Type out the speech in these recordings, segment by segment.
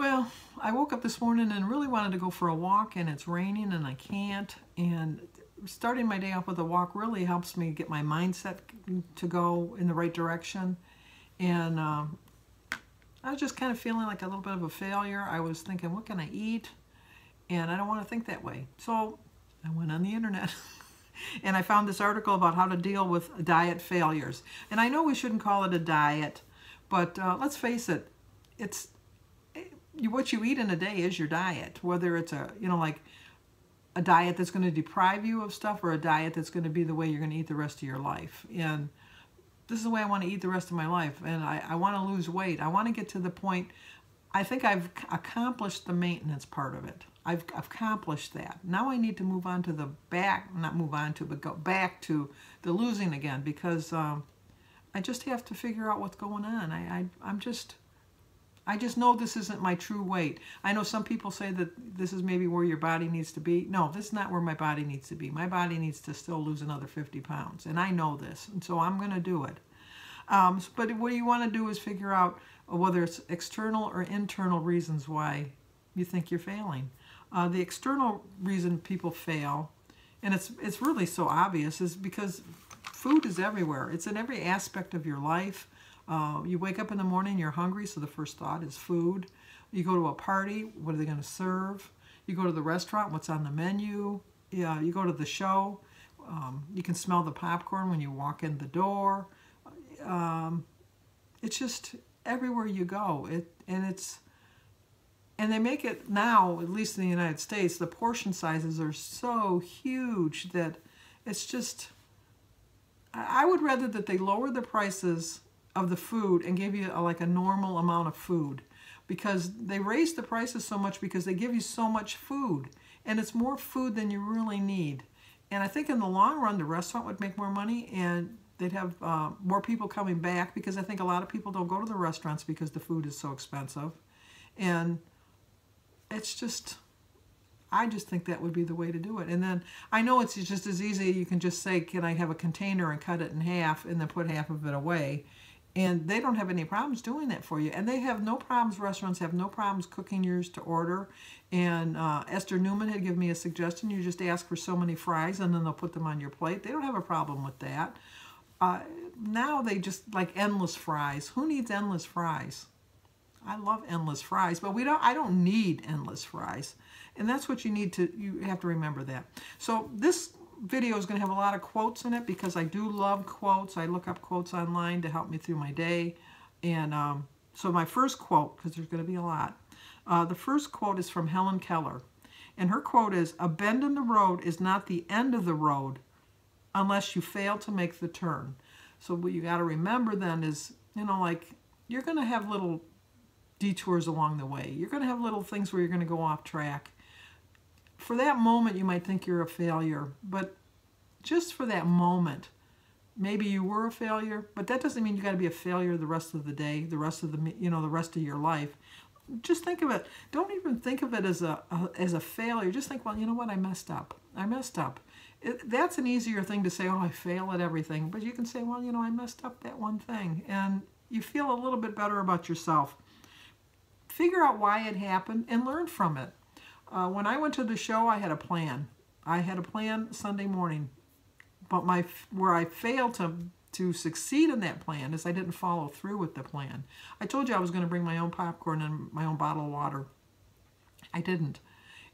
Well, I woke up this morning and really wanted to go for a walk, and it's raining and I can't. And starting my day off with a walk really helps me get my mindset to go in the right direction. And I was just kind of feeling like a little bit of a failure. I was thinking, what can I eat? And I don't want to think that way. So I went on the internet and I found this article about how to deal with diet failures. And I know we shouldn't call it a diet, but let's face it, it's what you eat in a day is your diet. Whether it's like a diet that's going to deprive you of stuff or a diet that's going to be the way you're going to eat the rest of your life. And this is the way I want to eat the rest of my life. And I want to lose weight. I want to get to the point. I think I've accomplished the maintenance part of it. I've accomplished that. Now I need to move on to the not move on to, but go back to the losing again, because I just have to figure out what's going on. I just know this isn't my true weight. I know some people say that this is maybe where your body needs to be. No, this is not where my body needs to be. My body needs to still lose another 50 pounds, and I know this, and so I'm going to do it. But what you want to do is figure out whether it's external or internal reasons why you think you're failing. The external reason people fail, and it's really so obvious, is because food is everywhere. It's in every aspect of your life. You wake up in the morning, you're hungry, so the first thought is food. You go to a party, what are they going to serve? You go to the restaurant, what's on the menu? Yeah, you go to the show, you can smell the popcorn when you walk in the door. It's just everywhere you go. And they make it now, at least in the United States, the portion sizes are so huge that it's just, I would rather that they lower the prices of the food and give you like a normal amount of food, because they raise the prices so much because they give you so much food, and it's more food than you really need. And I think in the long run the restaurant would make more money, and they'd have more people coming back, because I think a lot of people don't go to the restaurants because the food is so expensive. And it's just, I just think that would be the way to do it. And then I know it's just as easy, you can just say, can I have a container and cut it in half and then put half of it away. And they don't have any problems doing that for you. And they have no problems, restaurants have no problems cooking yours to order. And Esther Newman had given me a suggestion. You just ask for so many fries and then they'll put them on your plate. They don't have a problem with that. Now they just like endless fries. Who needs endless fries? I love endless fries, but I don't need endless fries. And that's what you have to remember that. So this video is going to have a lot of quotes in it, because I do love quotes. I look up quotes online to help me through my day. And so my first quote, because there's going to be a lot, the first quote is from Helen Keller. And her quote is, "A bend in the road is not the end of the road unless you fail to make the turn." So what you got to remember then is, like, you're going to have little detours along the way. You're going to have little things where you're going to go off track. For that moment, you might think you're a failure, but just for that moment, maybe you were a failure, but that doesn't mean you got to be a failure the rest of the day, the rest of the rest of your life. Just think of it. Don't even think of it as a failure. Just think, well, you know what? I messed up. I messed up. That's an easier thing to say, oh, I fail at everything. But you can say, well, I messed up that one thing. And you feel a little bit better about yourself. Figure out why it happened and learn from it. When I went to the show, I had a plan. I had a plan Sunday morning. But where I failed to succeed in that plan is I didn't follow through with the plan. I told you I was going to bring my own popcorn and my own bottle of water. I didn't.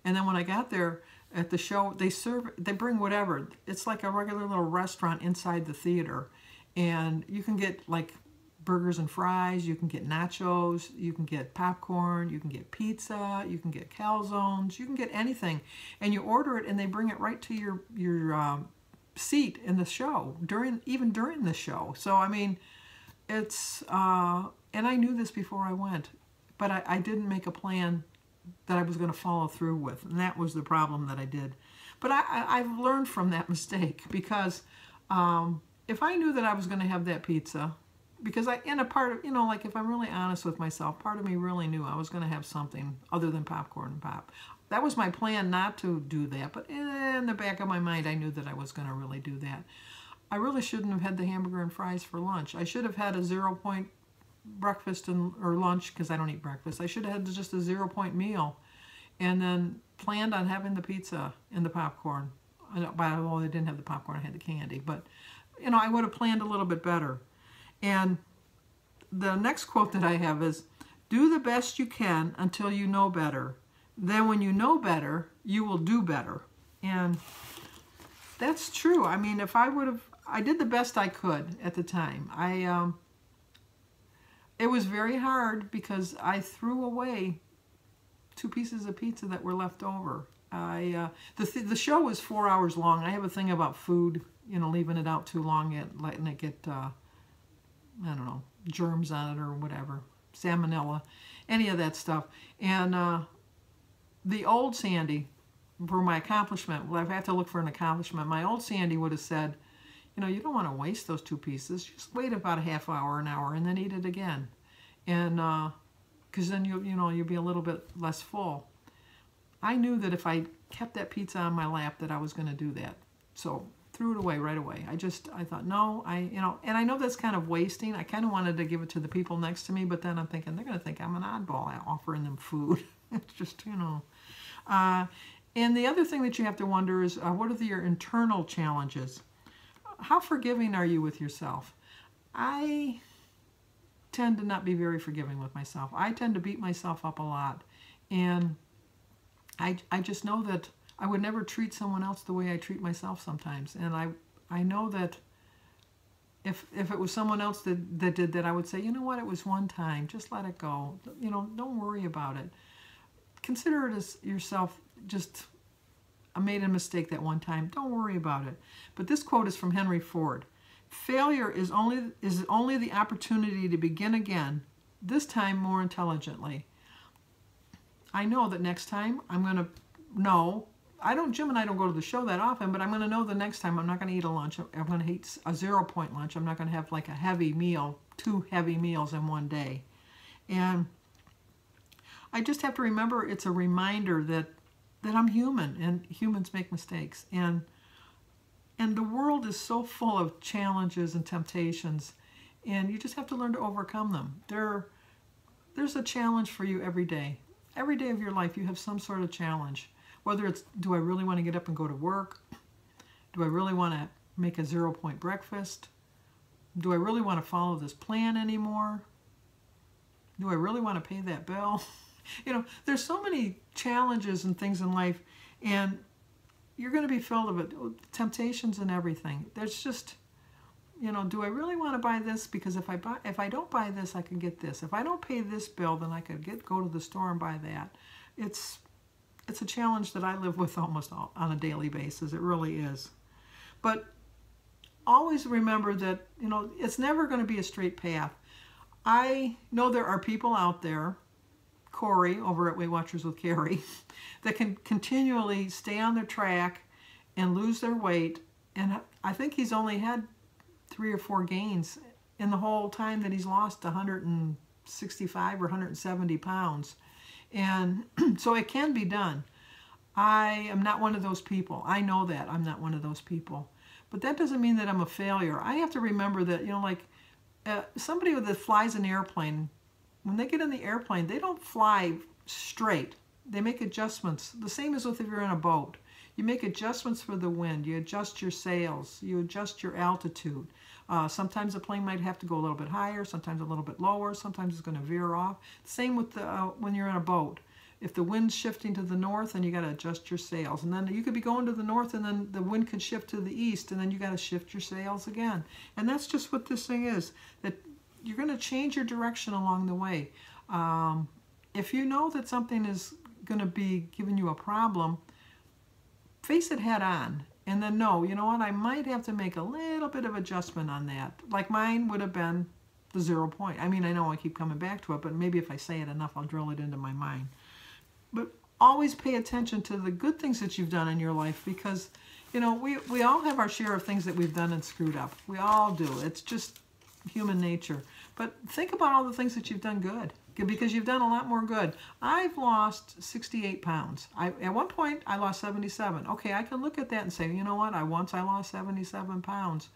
And then when I got there at the show, they bring whatever. It's like a regular little restaurant inside the theater. And you can get like burgers and fries, you can get nachos, you can get popcorn, you can get pizza, you can get calzones, you can get anything. And you order it and they bring it right to your seat in the show, even during the show. So, I mean, it's, and I knew this before I went, but I didn't make a plan that I was going to follow through with. And that was the problem that I did. But I've learned from that mistake, because if I knew that I was going to have that pizza, because in a part of, like, if I'm really honest with myself, part of me really knew I was going to have something other than popcorn and pop. That was my plan, not to do that, but in the back of my mind, I knew that I was going to really do that. I really shouldn't have had the hamburger and fries for lunch. I should have had a 0.5 breakfast or lunch, because I don't eat breakfast. I should have had just a 0-point meal, and then planned on having the pizza and the popcorn. Well, I didn't have the popcorn, I had the candy, but you know, I would have planned a little bit better. And the next quote that I have is, do the best you can until you know better. Then when you know better, you will do better. And that's true. I mean, if I would have, I did the best I could at the time. It was very hard because I threw away 2 pieces of pizza that were left over. The show was 4 hours long. I have a thing about food, you know, leaving it out too long, letting it get, I don't know, germs on it or whatever, salmonella, any of that stuff. And the old Sandy, for my accomplishment, well, I've had to look for an accomplishment. My old Sandy would have said, you know, you don't want to waste those 2 pieces. Just wait about a half hour, an hour, and then eat it again. And because then you'll be a little bit less full. I knew that if I kept that pizza on my lap that I was going to do that. So threw it away right away. I thought, no, and I know that's kind of wasting. I kind of wanted to give it to the people next to me, but then I'm thinking they're going to think I'm an oddball offering them food. It's just, you know. And the other thing that you have to wonder is, what are your internal challenges? How forgiving are you with yourself? I tend to not be very forgiving with myself. I tend to beat myself up a lot. And I just know that I would never treat someone else the way I treat myself sometimes. And I know that if it was someone else that did that, I would say, you know what, it was one time. Just let it go. You know, don't worry about it. Consider it as yourself, just I made a mistake that one time. Don't worry about it. But this quote is from Henry Ford. Failure is only the opportunity to begin again, this time more intelligently. I know that next time I'm going to know. Jim and I don't go to the show that often, but I'm going to know the next time I'm not going to eat a lunch. I'm going to eat a 0-point lunch. I'm not going to have like a heavy meal, 2 heavy meals in one day. And I just have to remember it's a reminder that I'm human and humans make mistakes. And the world is so full of challenges and temptations, and you just have to learn to overcome them. There's a challenge for you every day. Every day of your life you have some sort of challenge. Whether it's, do I really want to get up and go to work? Do I really want to make a 0-point breakfast? Do I really want to follow this plan anymore? Do I really want to pay that bill? You know, there's so many challenges and things in life, and you're going to be filled with temptations and everything. There's just, you know, do I really want to buy this? Because if I don't buy this, I can get this. If I don't pay this bill, then I could go to the store and buy that. It's a challenge that I live with almost on a daily basis. It really is. But always remember that, you know, it's never going to be a straight path. I know there are people out there, Corey over at Weight Watchers with Carrie, that can continually stay on their track and lose their weight. And I think he's only had 3 or 4 gains in the whole time that he's lost 165 or 170 pounds. And so it can be done. I am not one of those people. I know that I'm not one of those people. But that doesn't mean that I'm a failure. I have to remember that, you know, like somebody that flies an airplane, when they get in the airplane, they don't fly straight. They make adjustments. The same as if you're in a boat. You make adjustments for the wind. You adjust your sails. You adjust your altitude. Sometimes the plane might have to go a little bit higher, sometimes a little bit lower, sometimes it's going to veer off. Same with when you're in a boat. If the wind's shifting to the north, then you got to adjust your sails. And then you could be going to the north, and then the wind could shift to the east, and then you got to shift your sails again. And that's just what this thing is, that you're going to change your direction along the way. If you know that something is going to be giving you a problem, face it head on. And then know, you know what, I might have to make a little bit of adjustment on that. Like mine would have been the 0 point. I mean, I know I keep coming back to it, but maybe if I say it enough, I'll drill it into my mind. But always pay attention to the good things that you've done in your life, because, you know, we all have our share of things that we've done and screwed up. We all do. It's just human nature. But think about all the things that you've done good, because you've done a lot more good. I've lost 68 pounds. At one point, I lost 77. Okay, I can look at that and say, you know what, once I lost 77 pounds.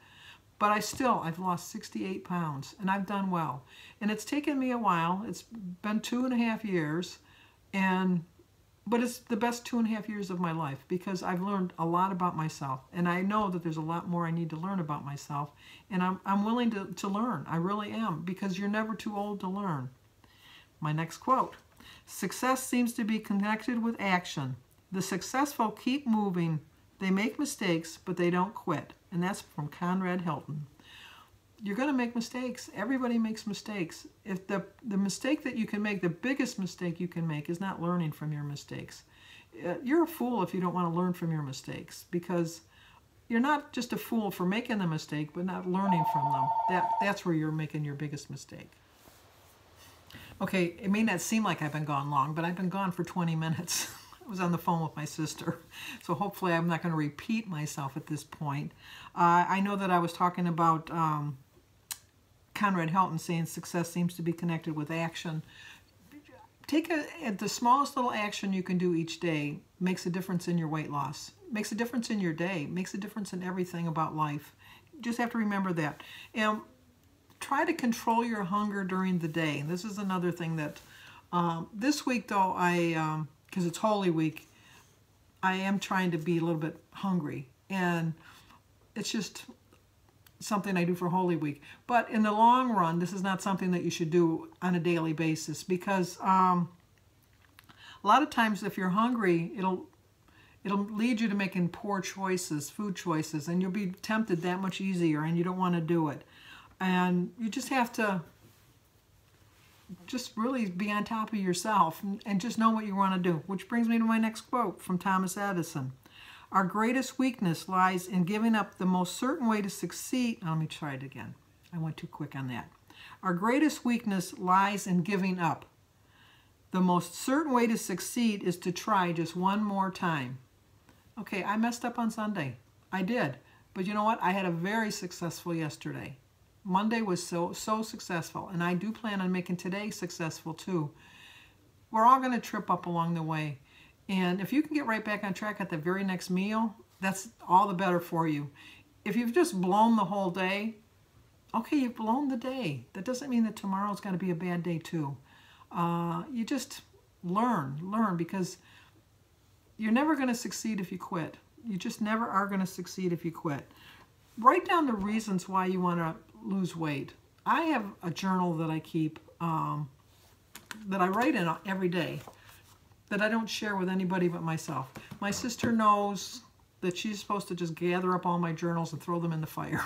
But I've lost 68 pounds, and I've done well. And it's taken me a while. It's been 2.5 years, but it's the best 2.5 years of my life because I've learned a lot about myself. And I know that there's a lot more I need to learn about myself. And I'm willing to learn. I really am, because you're never too old to learn. My next quote: success seems to be connected with action. The successful keep moving. They make mistakes, but they don't quit. And that's from Conrad Hilton. You're going to make mistakes. Everybody makes mistakes. If the mistake that you can make, the biggest mistake you can make, is not learning from your mistakes. You're a fool if you don't want to learn from your mistakes, because you're not just a fool for making the mistake, but not learning from them. That's where you're making your biggest mistake. Okay, it may not seem like I've been gone long, but I've been gone for 20 minutes. I was on the phone with my sister, so hopefully I'm not going to repeat myself at this point. I know that I was talking about Conrad Hilton saying success seems to be connected with action. The smallest little action you can do each day makes a difference in your weight loss, makes a difference in your day, makes a difference in everything about life. You just have to remember that. And try to control your hunger during the day. This is another thing that this week, though, because it's Holy Week, I am trying to be a little bit hungry. And it's just something I do for Holy Week. But in the long run, this is not something that you should do on a daily basis, because a lot of times if you're hungry, it'll lead you to making poor choices, food choices, and you'll be tempted that much easier, and you don't want to do it. And you just have to just really be on top of yourself and just know what you want to do. Which brings me to my next quote from Thomas Edison. Our greatest weakness lies in giving up the most certain way to succeed. Let me try it again. I went too quick on that. Our greatest weakness lies in giving up. The most certain way to succeed is to try just one more time. Okay, I messed up on Sunday. I did. But you know what? I had a very successful yesterday. Monday was so successful, and I do plan on making today successful too. We're all going to trip up along the way. And if you can get right back on track at the very next meal, that's all the better for you. If you've just blown the whole day, okay, you've blown the day. That doesn't mean that tomorrow's going to be a bad day too. You just learn, because you're never going to succeed if you quit. You just never are going to succeed if you quit. Write down the reasons why you want to lose weight. I have a journal that I keep, that I write in every day, that I don't share with anybody but myself. My sister knows that she's supposed to just gather up all my journals and throw them in the fire.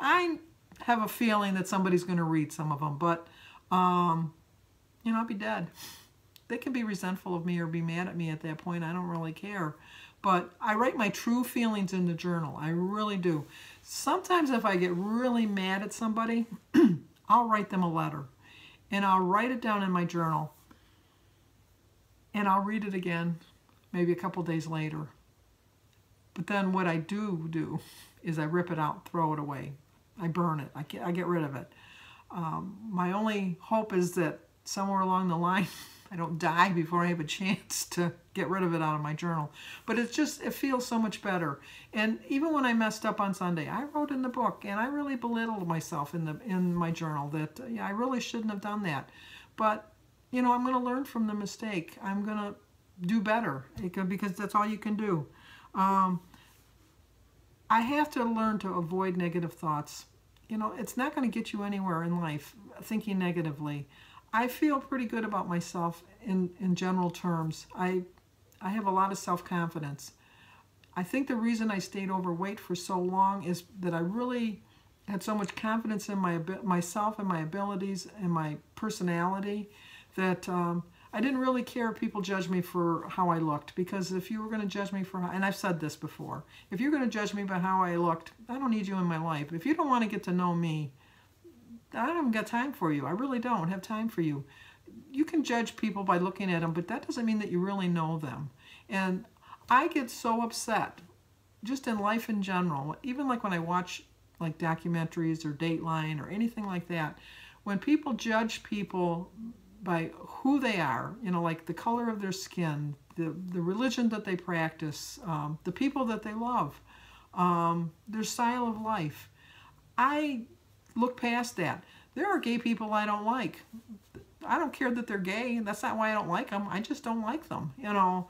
I have a feeling that somebody's going to read some of them, but you know, I'll be dead. They can be resentful of me or be mad at me at that point. I don't really care. But I write my true feelings in the journal. I really do. Sometimes if I get really mad at somebody, I'll write them a letter. And I'll write it down in my journal. And I'll read it again, maybe a couple days later. But then what I do is I rip it out, throw it away. I burn it. I get rid of it. My only hope is that somewhere along the line, I don't die before I have a chance to get rid of it out of my journal. But it feels so much better. And even when I messed up on Sunday, I wrote in the book, and I really belittled myself in my journal that I really shouldn't have done that. But you know, I'm going to learn from the mistake. I'm going to do better, because that's all you can do. I have to learn to avoid negative thoughts. You know, it's not going to get you anywhere in life, thinking negatively. I feel pretty good about myself in general terms. I have a lot of self-confidence. I think the reason I stayed overweight for so long is that I really had so much confidence in myself and my abilities and my personality that I didn't really care if people judged me for how I looked. Because if you were going to judge me for how, and I've said this before, if you're going to judge me by how I looked, I don't need you in my life. If you don't want to get to know me, I don't got time for you. I really don't have time for you. You can judge people by looking at them, but that doesn't mean that you really know them. And I get so upset, just in life in general, even like when I watch like documentaries or Dateline or anything like that, when people judge people by who they are, you know, like the color of their skin, the religion that they practice, the people that they love, their style of life. I look past that. There are gay people I don't like. I don't care that they're gay. That's not why I don't like them. I just don't like them. You know,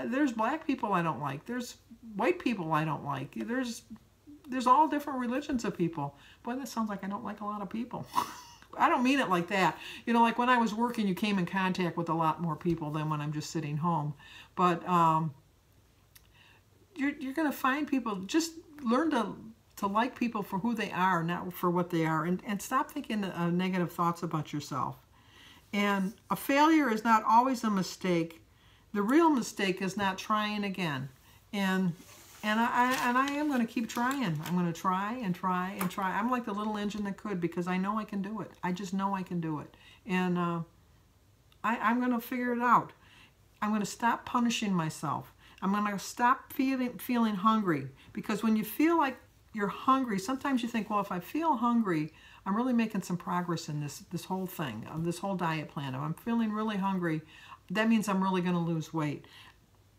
there's black people I don't like. There's white people I don't like. There's all different religions of people. Boy, that sounds like I don't like a lot of people. I don't mean it like that. You know, like when I was working, you came in contact with a lot more people than when I'm just sitting home. But you're going to find people. Just learn to like people for who they are, not for what they are, and stop thinking negative thoughts about yourself. And a failure is not always a mistake. The real mistake is not trying again. And I am going to keep trying. I'm going to try and try and try. I'm like the little engine that could, because I know I can do it. I just know I can do it. And I'm going to figure it out. I'm going to stop punishing myself. I'm going to stop feeling hungry. Because when you feel like you're hungry, sometimes you think, well, if I feel hungry, I'm really making some progress in this whole thing, this whole diet plan. If I'm feeling really hungry, that means I'm really going to lose weight.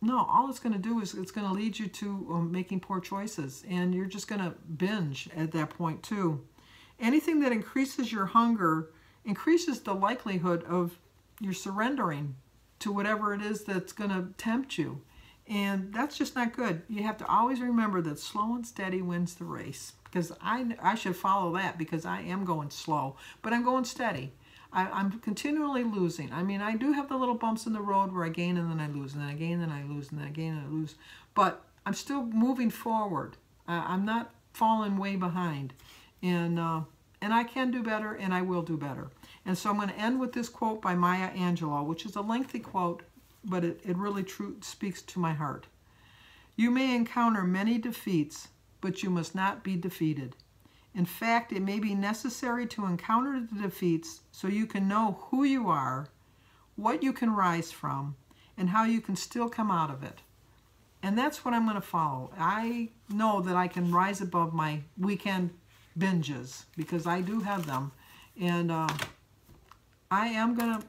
No, all it's going to do is it's going to lead you to making poor choices, and you're just going to binge at that point too. Anything that increases your hunger increases the likelihood of you surrendering to whatever it is that's going to tempt you. And that's just not good. You have to always remember that slow and steady wins the race. Because I should follow that, because I am going slow, but I'm going steady. I'm continually losing. I mean, I do have the little bumps in the road where I gain and then I lose, and then I gain and I lose, and then I gain and I lose. But I'm still moving forward. I'm not falling way behind. And I can do better, and I will do better. And so I'm going to end with this quote by Maya Angelou, which is a lengthy quote, but it really speaks to my heart. You may encounter many defeats, but you must not be defeated. In fact, it may be necessary to encounter the defeats so you can know who you are, what you can rise from, and how you can still come out of it. And that's what I'm going to follow. I know that I can rise above my weekend binges, because I do have them. And I am going to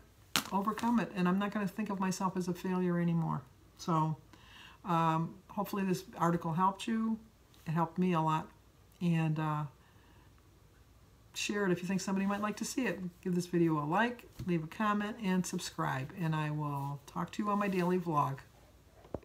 overcome it, and I'm not going to think of myself as a failure anymore. So hopefully this article helped you. It helped me a lot. And share it if you think somebody might like to see it. Give this video a like, leave a comment, and subscribe. And I will talk to you on my daily vlog.